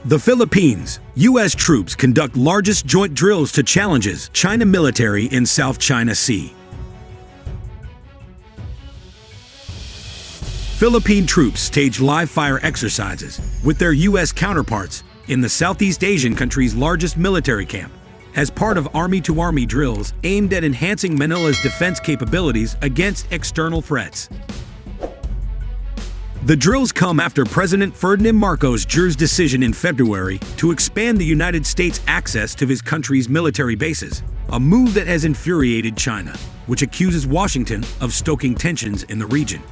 The Philippines. U.S. troops conduct largest joint drills to challenges China military in South China Sea. Philippine troops stage live-fire exercises with their U.S. counterparts in the Southeast Asian country's largest military camp, as part of Army-to-Army drills aimed at enhancing Manila's defense capabilities against external threats. The drills come after President Ferdinand Marcos Jr.'s decision in February to expand the United States' access to his country's military bases, a move that has infuriated China, which accuses Washington of stoking tensions in the region.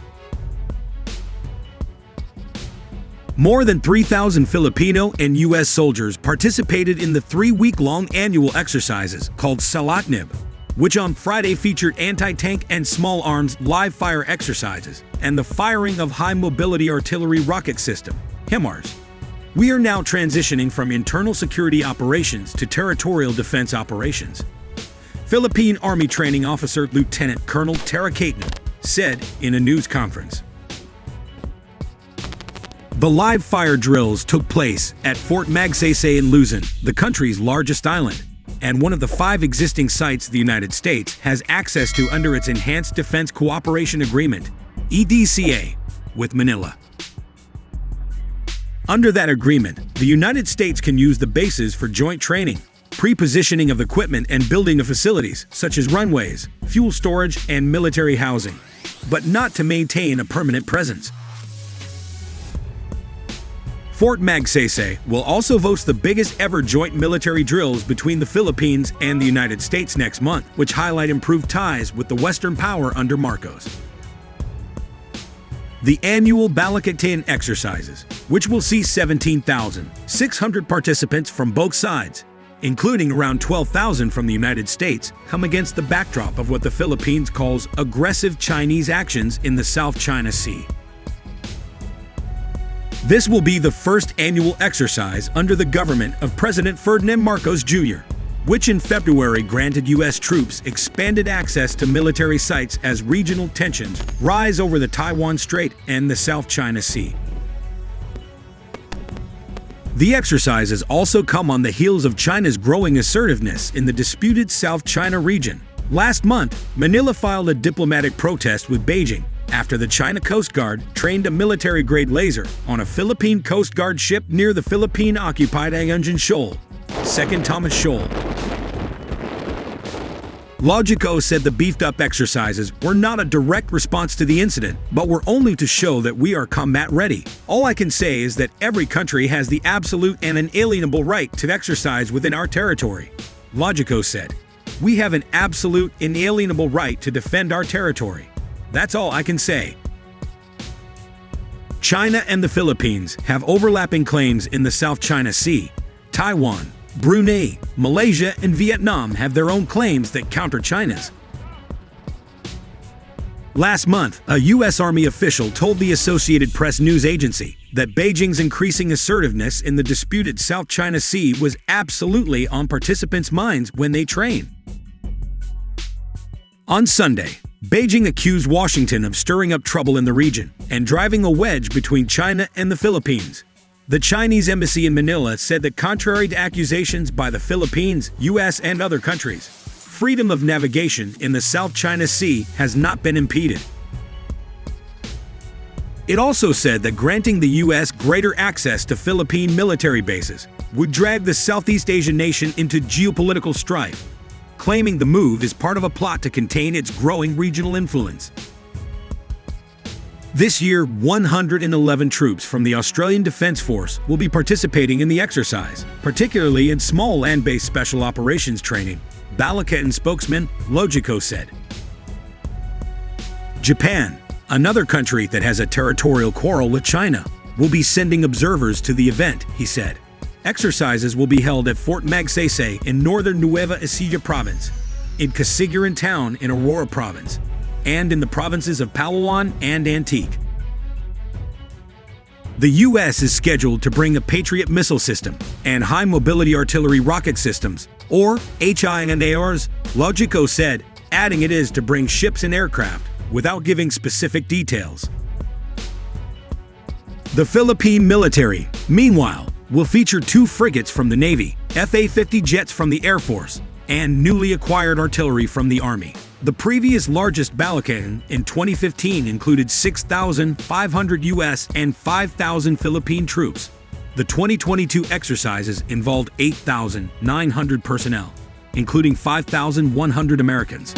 More than 3,000 Filipino and U.S. soldiers participated in the 3-week-long annual exercises called Salatnib, which on Friday featured anti-tank and small arms live-fire exercises and the firing of high-mobility artillery rocket system, HIMARS. We are now transitioning from internal security operations to territorial defense operations, Philippine Army Training Officer Lieutenant Colonel Tara Caton said in a news conference. The live-fire drills took place at Fort Magsaysay in Luzon, the country's largest island, and one of the 5 existing sites the United States has access to under its Enhanced Defense Cooperation Agreement, EDCA, with Manila. Under that agreement, the United States can use the bases for joint training, pre-positioning of equipment and building of facilities such as runways, fuel storage, and military housing, but not to maintain a permanent presence. Fort Magsaysay will also host the biggest ever joint military drills between the Philippines and the United States next month, which highlight improved ties with the Western power under Marcos. The annual Balikatan exercises, which will see 17,600 participants from both sides, including around 12,000 from the United States, come against the backdrop of what the Philippines calls aggressive Chinese actions in the South China Sea. This will be the first annual exercise under the government of President Ferdinand Marcos Jr., which in February granted U.S. troops expanded access to military sites as regional tensions rise over the Taiwan Strait and the South China Sea. The exercises also come on the heels of China's growing assertiveness in the disputed South China region. Last month, Manila filed a diplomatic protest with Beijing after the China Coast Guard trained a military-grade laser on a Philippine Coast Guard ship near the Philippine-occupied Ayungin Shoal, 2nd Thomas Shoal. Logico said the beefed-up exercises were not a direct response to the incident, but were only to show that we are combat-ready. All I can say is that every country has the absolute and inalienable right to exercise within our territory, Logico said. We have an absolute, inalienable right to defend our territory. That's all I can say. China and the Philippines have overlapping claims in the South China Sea. Taiwan, Brunei, Malaysia, and Vietnam have their own claims that counter China's. Last month, a U.S. Army official told the Associated Press news agency that Beijing's increasing assertiveness in the disputed South China Sea was absolutely on participants' minds when they train. On Sunday, Beijing accused Washington of stirring up trouble in the region and driving a wedge between China and the Philippines. The Chinese embassy in Manila said that contrary to accusations by the Philippines, U.S., and other countries, freedom of navigation in the South China Sea has not been impeded. It also said that granting the U.S. greater access to Philippine military bases would drag the Southeast Asian nation into geopolitical strife, claiming the move is part of a plot to contain its growing regional influence. This year, 111 troops from the Australian Defence Force will be participating in the exercise, particularly in small land-based special operations training, Balikatan spokesman Logico said. Japan, another country that has a territorial quarrel with China, will be sending observers to the event, he said. Exercises will be held at Fort Magsaysay in northern Nueva Ecija province, in Casiguran town in Aurora province, and in the provinces of Palawan and Antique. The U.S. is scheduled to bring a Patriot missile system and high-mobility artillery rocket systems, or HIMARS, Logico said, adding it is to bring ships and aircraft, without giving specific details. The Philippine military, meanwhile, will feature 2 frigates from the Navy, FA-50 jets from the Air Force, and newly acquired artillery from the Army. The previous largest balakang in 2015 included 6,500 U.S. and 5,000 Philippine troops. The 2022 exercises involved 8,900 personnel, including 5,100 Americans.